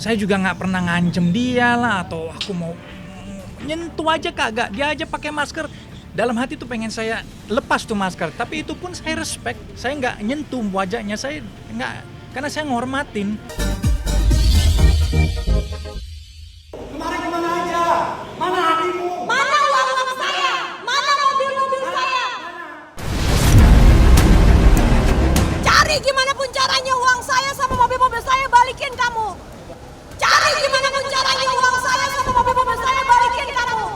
Saya juga nggak pernah ngancem dia lah, atau aku mau nyentuh aja kagak. Dia aja pakai masker. Dalam hati tuh pengen saya lepas tuh masker. Tapi itu pun saya respect. Saya nggak nyentuh wajahnya. Saya nggak, karena saya ngormatin. Kemarin kemana aja? Mana hatimu? Mana uang saya? Mana mobil-mobil saya? Cari gimana pun caranya uang saya sama mobil-mobil saya balikin kamu. Cari gimana pun caranya uang saya sama mobil-mobil saya balikin kamu.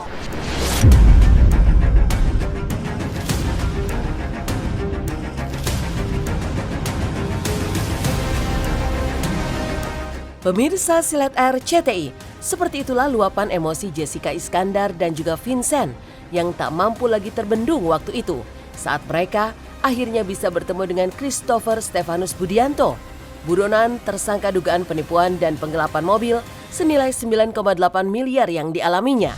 Pemirsa Silet RCTI, seperti itulah luapan emosi Jessica Iskandar dan juga Vincent yang tak mampu lagi terbendung waktu itu saat mereka akhirnya bisa bertemu dengan Christopher Stefanus Budianto, buronan tersangka dugaan penipuan dan penggelapan mobil senilai 9,8 miliar yang dialaminya.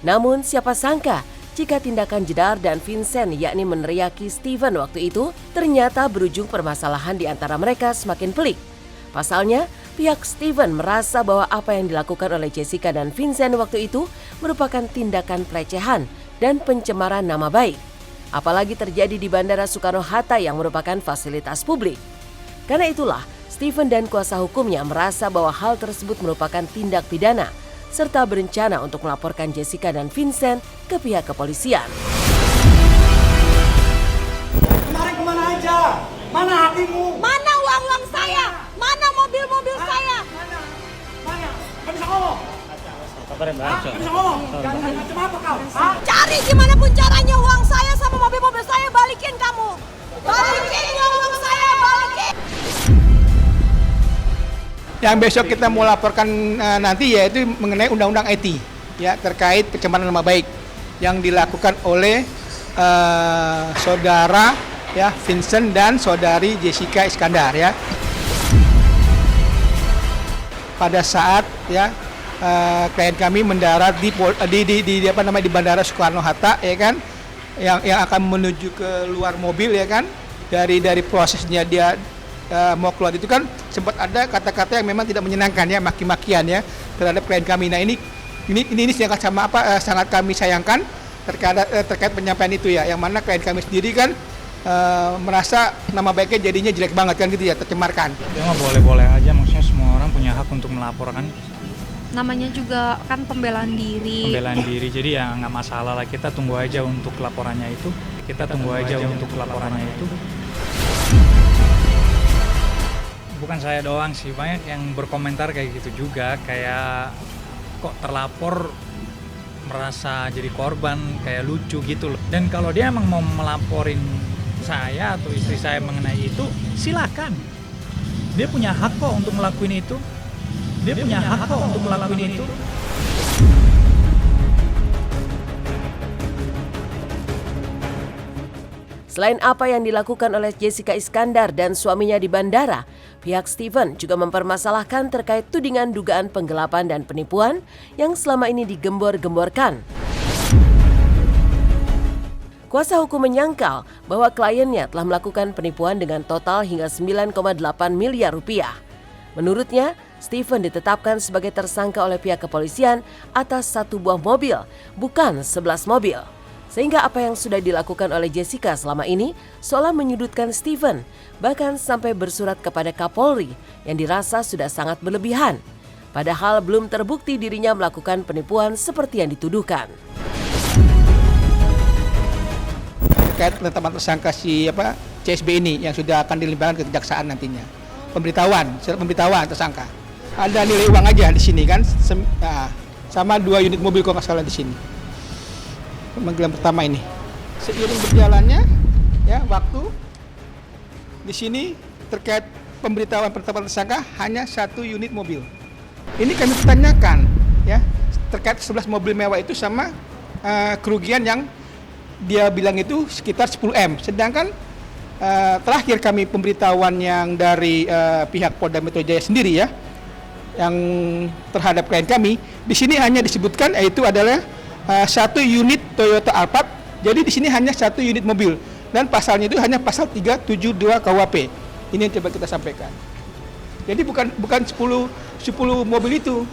Namun siapa sangka jika tindakan Jedar dan Vincent yakni meneriaki Steven waktu itu ternyata berujung permasalahan di antara mereka semakin pelik. Pasalnya, pihak Steven merasa bahwa apa yang dilakukan oleh Jessica dan Vincent waktu itu merupakan tindakan pelecehan dan pencemaran nama baik. Apalagi terjadi di Bandara Soekarno-Hatta yang merupakan fasilitas publik. Karena itulah, Steven dan kuasa hukumnya merasa bahwa hal tersebut merupakan tindak pidana serta berencana untuk melaporkan Jessica dan Vincent ke pihak kepolisian. Kemarin kemana aja? Mana hatimu? Mana uang saya? Mana mobil-mobil saya? Mana? Gak bisa ngomong? Gak bisa ngomong? Jangan macam apa kau? Hah? Cari gimana pun caranya uang saya sama mobil-mobil saya balikin kamu. Balikin uang saya, balikin. Yang besok kita mau laporkan nanti yaitu mengenai undang-undang IT ya terkait pencemaran nama baik yang dilakukan oleh saudara ya Vincent dan saudari Jessica Iskandar ya. Pada saat ya klien kami mendarat di Bandara Soekarno-Hatta ya kan yang akan menuju ke luar mobil ya kan dari prosesnya dia mau keluar itu kan sempat ada kata-kata yang memang tidak menyenangkan ya, maki-makian ya terhadap klien kami. Nah ini sangat kami sayangkan terkait penyampaian itu ya, yang mana klien kami sendiri kan merasa nama baiknya jadinya jelek banget kan gitu ya, tercemarkan. Ya mah boleh-boleh aja, maksudnya semua orang punya hak untuk melaporkan. Namanya juga kan pembelaan diri. Pembelaan diri, jadi ya nggak masalah lah, kita tunggu aja untuk laporannya itu. Bukan saya doang sih, banyak yang berkomentar kayak gitu juga, kayak kok terlapor merasa jadi korban, kayak lucu gitu loh. Dan kalau dia emang mau melaporin saya atau istri saya mengenai itu, silakan. Dia punya hak kok untuk ngelakuin itu. Selain apa yang dilakukan oleh Jessica Iskandar dan suaminya di bandara, pihak Steven juga mempermasalahkan terkait tudingan dugaan penggelapan dan penipuan yang selama ini digembor-gemborkan. Kuasa hukum menyangkal bahwa kliennya telah melakukan penipuan dengan total hingga 9,8 miliar rupiah. Menurutnya, Steven ditetapkan sebagai tersangka oleh pihak kepolisian atas 1 buah mobil, bukan 11 mobil. Sehingga apa yang sudah dilakukan oleh Jessica selama ini seolah menyudutkan Steven, bahkan sampai bersurat kepada Kapolri yang dirasa sudah sangat berlebihan. Padahal belum terbukti dirinya melakukan penipuan seperti yang dituduhkan. Terkait penetapan tersangka CSB ini yang sudah akan dilimpahkan ke kejaksaan nantinya. Surat pemberitahuan tersangka. Ada nilai uang aja di sini kan, sama 2 unit mobil kalau nggak salah di sini. Pemanggilan pertama ini. Seiring berjalannya ya waktu di sini terkait pemberitahuan penetapan tersangka hanya 1 unit mobil. Ini kami pertanyakan ya terkait 11 mobil mewah itu sama kerugian yang dia bilang itu sekitar 10 M. Sedangkan terakhir kami pemberitahuan yang dari pihak Polda Metro Jaya sendiri ya yang terhadap klien kami di sini hanya disebutkan yaitu adalah 1 unit Toyota Alphard. Jadi di sini hanya 1 unit mobil. dan pasalnya itu hanya pasal 372 KUHP. Ini yang coba kita sampaikan. Jadi bukan 10 mobil itu,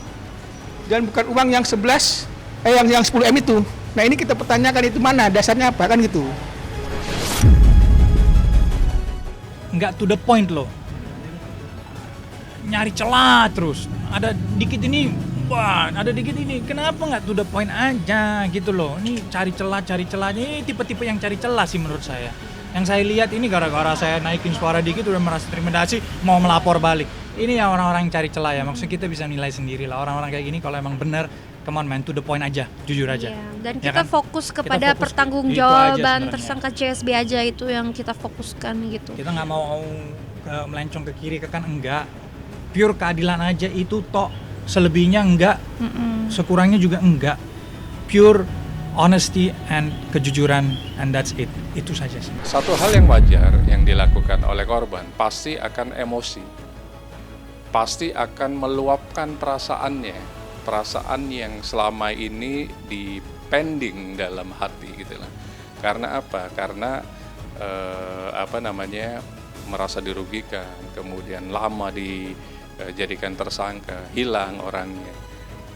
dan bukan uang yang 10 M itu. Nah ini kita pertanyakan itu mana, dasarnya apa kan gitu. Nggak to the point loh. Nyari celah terus. Ada dikit ini, wah, ada dikit ini. Kenapa nggak to the point aja gitu loh. Ini cari celah. Ini tipe-tipe yang cari celah sih menurut saya. Yang saya lihat ini gara-gara saya naikin suara dikit udah merasa terintimidasi, mau melapor balik. Ini ya orang-orang yang cari celah ya. Maksudnya kita bisa nilai sendiri lah. Orang-orang kayak gini kalau emang bener, come on man, to the point aja, jujur aja. Iya, dan Ya kita kan? fokus kepada Kita fokus pertanggungjawaban itu aja sebenarnya. tersangka CSB aja, itu yang kita fokuskan gitu. Kita nggak mau melencong ke kiri ke kanan, enggak. Pure keadilan aja itu tok, selebihnya enggak, sekurangnya juga enggak. Pure honesty and kejujuran, and that's it. Itu saja sih. Satu hal yang wajar yang dilakukan oleh korban pasti akan emosi, pasti akan meluapkan perasaannya, perasaan yang selama ini dipending dalam hati gitu lah. Karena apa? Karena merasa dirugikan, kemudian lama dijadikan tersangka, hilang orangnya,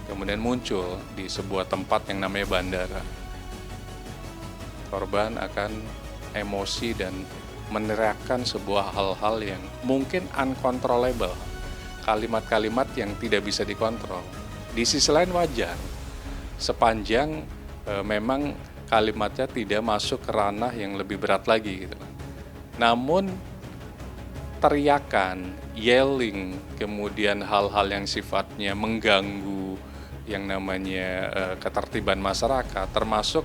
kemudian muncul di sebuah tempat yang namanya bandara. Korban akan emosi dan meneriakkan sebuah hal-hal yang mungkin uncontrollable, kalimat-kalimat yang tidak bisa dikontrol. Di sisi lain wajar, sepanjang memang kalimatnya tidak masuk ke ranah yang lebih berat lagi gitu. Namun teriakan, yelling, kemudian hal-hal yang sifatnya mengganggu yang namanya ketertiban masyarakat, termasuk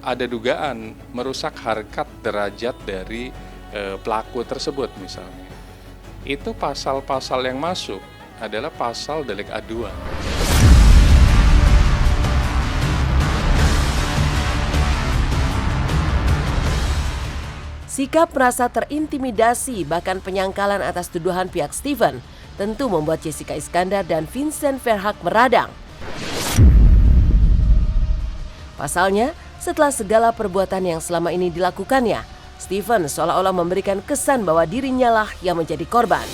ada dugaan merusak harkat derajat dari pelaku tersebut misalnya. Itu pasal-pasal yang masuk adalah pasal delik aduan. Sikap merasa terintimidasi bahkan penyangkalan atas tuduhan pihak Steven tentu membuat Jessica Iskandar dan Vincent Verhaak meradang. Pasalnya, setelah segala perbuatan yang selama ini dilakukannya, Steven seolah-olah memberikan kesan bahwa dirinya lah yang menjadi korban.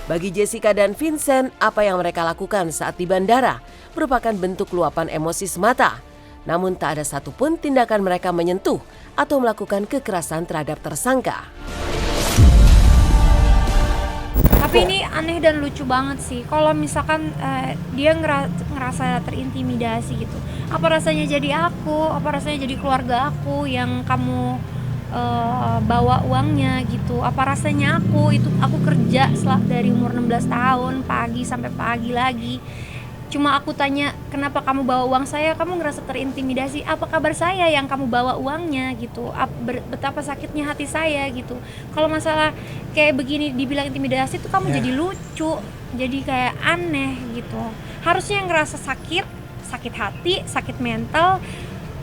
Bagi Jessica dan Vincent, apa yang mereka lakukan saat di bandara merupakan bentuk luapan emosi semata. Namun tak ada satupun tindakan mereka menyentuh atau melakukan kekerasan terhadap tersangka. Tapi ini aneh dan lucu banget sih. Kalau misalkan dia ngerasa terintimidasi gitu. Apa rasanya jadi aku? Apa rasanya jadi keluarga aku yang kamu bawa uangnya gitu? Apa rasanya aku kerja dari umur 16 tahun, pagi sampai pagi lagi. Cuma aku tanya, kenapa kamu bawa uang saya? Kamu ngerasa terintimidasi. Apa kabar saya yang kamu bawa uangnya gitu? Betapa sakitnya hati saya gitu. Kalau masalah kayak begini dibilang intimidasi tuh kamu jadi lucu, jadi kayak aneh gitu. Harusnya yang ngerasa sakit hati, sakit mental,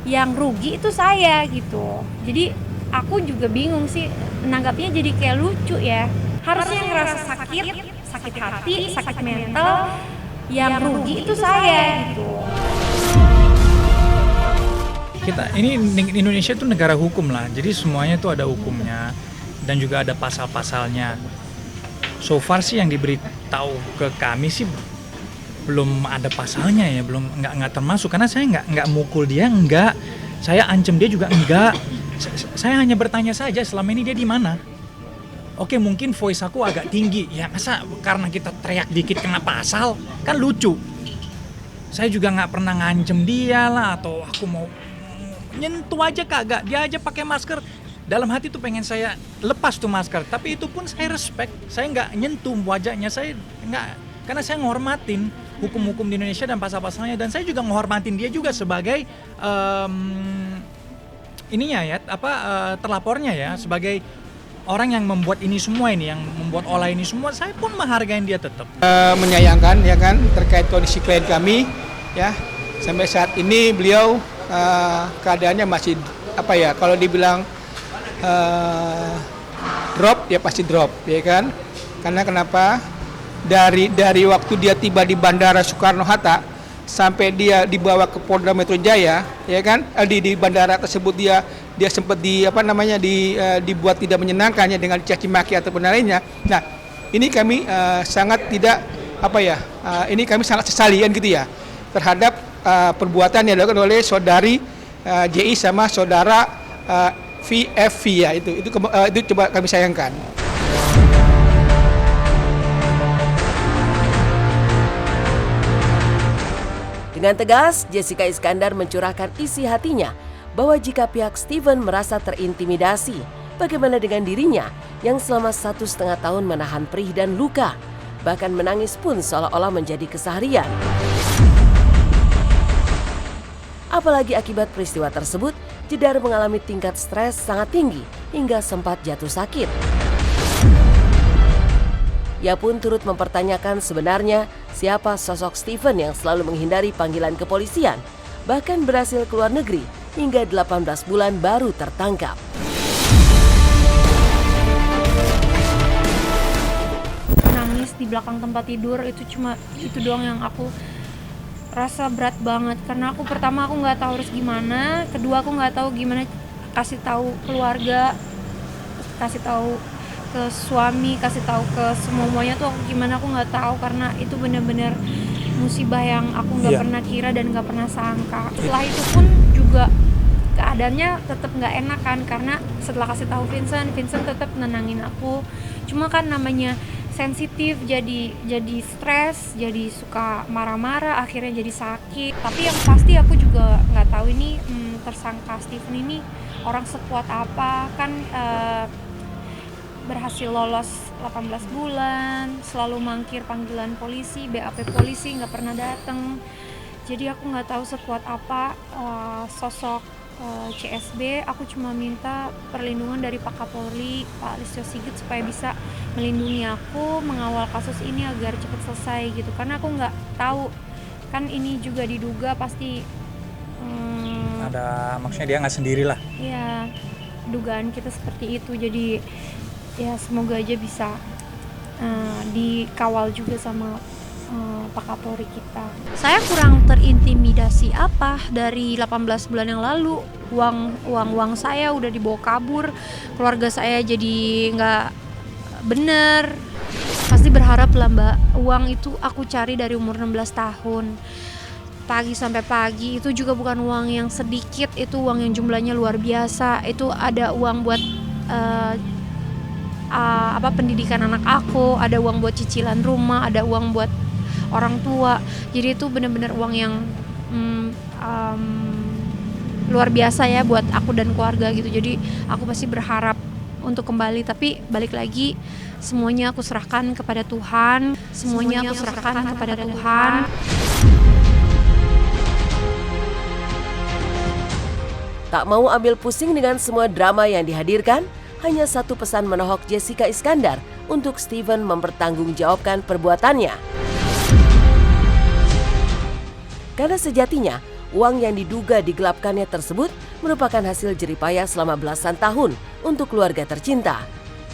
yang rugi itu saya gitu. Jadi aku juga bingung sih menanggapinya, jadi kayak lucu ya. Harusnya yang ngerasa sakit hati, sakit mental, yang rugi itu saya gitu. Kita ini Indonesia itu negara hukum lah, jadi semuanya itu ada hukumnya dan juga ada pasal-pasalnya. So far sih yang diberitahu ke kami sih belum ada pasalnya ya, belum nggak termasuk, karena saya nggak mukul dia, nggak, saya ancam dia juga enggak. Saya hanya bertanya saja selama ini dia di mana. Oke, mungkin voice aku agak tinggi, ya masa karena kita teriak dikit kena pasal, kan lucu. Saya juga nggak pernah ngancem dia lah, atau aku mau nyentuh aja kagak, dia aja pakai masker. Dalam hati tuh pengen saya lepas tuh masker, tapi itu pun saya respect, saya nggak nyentuh wajahnya, saya nggak, karena saya menghormatin hukum-hukum di Indonesia dan pasal-pasalnya, dan saya juga menghormatin dia juga sebagai terlapornya ya, sebagai orang yang membuat ini semua ini, yang membuat olah ini semua, saya pun menghargai dia tetap. Menyayangkan ya kan terkait kondisi klien kami ya, sampai saat ini beliau keadaannya masih kalau dibilang drop ya pasti drop ya kan, karena kenapa dari waktu dia tiba di Bandara Soekarno Hatta sampai dia dibawa ke Polda Metro Jaya, ya kan, di bandara tersebut dia sempat dibuat tidak menyenangkannya dengan caci maki ataupun lainnya. Nah, ini kami sangat tidak ini kami sangat sesali kan gitu ya terhadap perbuatan yang dilakukan oleh saudari JI sama saudara VFV ya, itu coba kami sayangkan. Dengan tegas, Jessica Iskandar mencurahkan isi hatinya bahwa jika pihak Steven merasa terintimidasi, bagaimana dengan dirinya yang selama 1,5 tahun menahan perih dan luka, bahkan menangis pun seolah-olah menjadi keseharian. Apalagi akibat peristiwa tersebut, Jedar mengalami tingkat stres sangat tinggi hingga sempat jatuh sakit. Ia pun turut mempertanyakan sebenarnya siapa sosok Steven yang selalu menghindari panggilan kepolisian, bahkan berhasil keluar negeri hingga 18 bulan baru tertangkap. Nangis di belakang tempat tidur itu doang yang aku rasa berat banget, karena aku nggak tahu harus gimana, kedua aku nggak tahu gimana kasih tahu keluarga, kasih tahu ke suami, kasih tahu ke semuanya tuh gimana aku nggak tahu, karena itu benar-benar musibah yang aku nggak pernah kira dan nggak pernah sangka. Setelah itu pun juga keadaannya tetap nggak enak kan, karena setelah kasih tahu Vincent tetap nenangin aku, cuma kan namanya sensitif, jadi stres, jadi suka marah-marah, akhirnya jadi sakit. Tapi yang pasti aku juga nggak tahu ini tersangka Steven ini orang sekuat apa kan. Berhasil lolos 18 bulan, selalu mangkir panggilan polisi, BAP polisi, nggak pernah datang. Jadi aku nggak tahu sekuat apa sosok CSB. Aku cuma minta perlindungan dari Pak Kapolri, Pak Listio Sigit, supaya bisa melindungi aku, mengawal kasus ini agar cepat selesai gitu. Karena aku nggak tahu, kan ini juga diduga pasti ada, maksudnya dia nggak sendiri lah. Ya, dugaan kita seperti itu. Jadi ya semoga aja bisa dikawal juga sama Pak Kapolri kita. Saya kurang terintimidasi apa dari 18 bulan yang lalu. Uang saya udah dibawa kabur, keluarga saya jadi nggak bener. Pasti berharap lah Mbak, uang itu aku cari dari umur 16 tahun. Pagi sampai pagi, itu juga bukan uang yang sedikit, itu uang yang jumlahnya luar biasa. Itu ada uang buat pendidikan anak aku, ada uang buat cicilan rumah, ada uang buat orang tua. Jadi itu benar-benar uang yang luar biasa ya buat aku dan keluarga gitu. Jadi aku pasti berharap untuk kembali, tapi balik lagi semuanya aku serahkan kepada Tuhan. Semuanya aku serahkan kepada Tuhan. Tak mau ambil pusing dengan semua drama yang dihadirkan, hanya satu pesan menohok Jessica Iskandar untuk Steven mempertanggungjawabkan perbuatannya. Karena sejatinya, uang yang diduga digelapkannya tersebut merupakan hasil jeripaya selama belasan tahun untuk keluarga tercinta.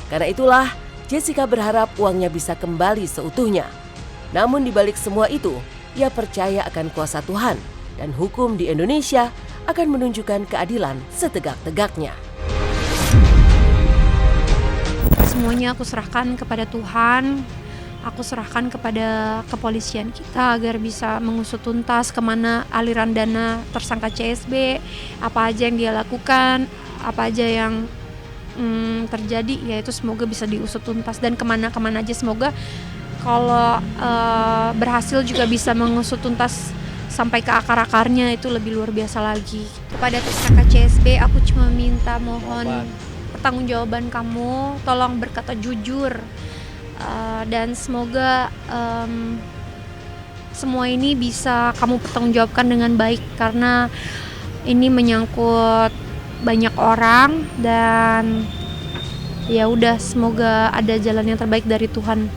Karena itulah, Jessica berharap uangnya bisa kembali seutuhnya. Namun di balik semua itu, ia percaya akan kuasa Tuhan dan hukum di Indonesia akan menunjukkan keadilan setegak-tegaknya. Semuanya aku serahkan kepada Tuhan, aku serahkan kepada kepolisian kita agar bisa mengusut tuntas kemana aliran dana tersangka CSB, apa aja yang dia lakukan, apa aja yang terjadi, yaitu semoga bisa diusut tuntas dan kemana-kemana aja. Semoga kalau berhasil juga bisa mengusut tuntas sampai ke akar-akarnya, itu lebih luar biasa lagi. Kepada tersangka CSB, aku cuma minta mohon pertanggungjawaban kamu, tolong berkata jujur, dan semoga semua ini bisa kamu pertanggungjawabkan dengan baik, karena ini menyangkut banyak orang dan ya udah, semoga ada jalan yang terbaik dari Tuhan.